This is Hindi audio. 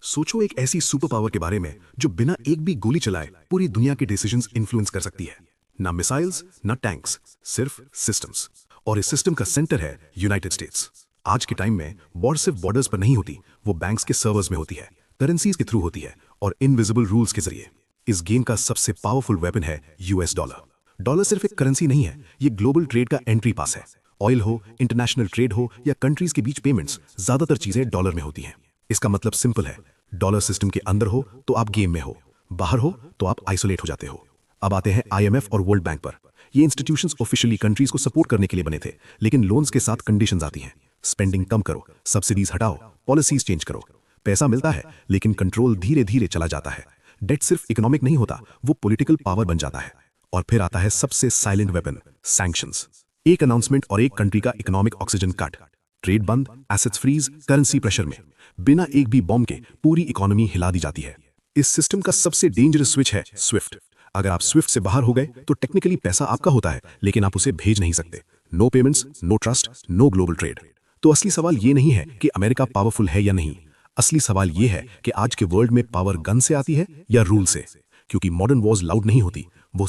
सोचो एक ऐसी सुपर पावर के बारे में जो बिना एक भी गोली चलाए पूरी दुनिया के डिसीजंस इन्फ्लुएंस कर सकती है। ना मिसाइल्स, ना टैंक्स, सिर्फ सिस्टम्स। और इस सिस्टम का सेंटर है यूनाइटेड स्टेट्स। आज के टाइम में वॉर सिर्फ बॉर्डर्स पर नहीं होती, वो बैंक्स के सर्वर्स में होती है, करेंसीज के थ्रू होती है और इनविजिबल रूल्स के जरिए। इस गेम का सबसे पावरफुल वेपन है यूएस डॉलर। डॉलर सिर्फ एक करेंसी नहीं है, ये ग्लोबल ट्रेड का एंट्री पास है। ऑयल हो, इंटरनेशनल ट्रेड हो या कंट्रीज के बीच पेमेंट्स, ज्यादातर चीजें डॉलर में होती हैं। इसका मतलब सिंपल है, डॉलर सिस्टम के अंदर हो तो आप गेम में हो, बाहर हो तो आप आइसोलेट हो जाते हो। अब आते हैं आईएमएफ और वर्ल्ड बैंक पर। ये इंस्टीट्यूशंस ऑफिशियली कंट्रीज को सपोर्ट करने के लिए बने थे, लेकिन लोन्स के साथ कंडीशंस आती हैं। स्पेंडिंग कम करो, सब्सिडीज हटाओ, पॉलिसीज चेंज करो। पैसा मिलता है लेकिन कंट्रोल धीरे धीरे चला जाता है। डेट सिर्फ इकोनॉमिक नहीं होता, वो पॉलिटिकल पावर बन जाता है। और फिर आता है सबसे साइलेंट वेपन, सैंक्शंस। एक अनाउंसमेंट और एक कंट्री का इकोनॉमिक ऑक्सीजन कट, ट्रेड बंद, एसेट्स फ्रीज, करेंसी प्रेशर में बिना एक भी बॉम्ब के पूरी इकोनॉमी हिला दी जाती है। इस सिस्टम का सबसे डेंजरस स्विच है स्विफ्ट। अगर आप स्विफ्ट से बाहर हो गए तो टेक्निकली पैसा आपका होता है, लेकिन आप उसे भेज नहीं सकते। No payments, no trust, no global trade. तो असली सवाल ये नहीं है कि अमेरिका पावरफुल है या नहीं, असली सवाल ये है कि आज के वर्ल्ड में पावर गन से आती है या रूल से। क्योंकि मॉडर्न वॉर्स लाउड नहीं होती, वो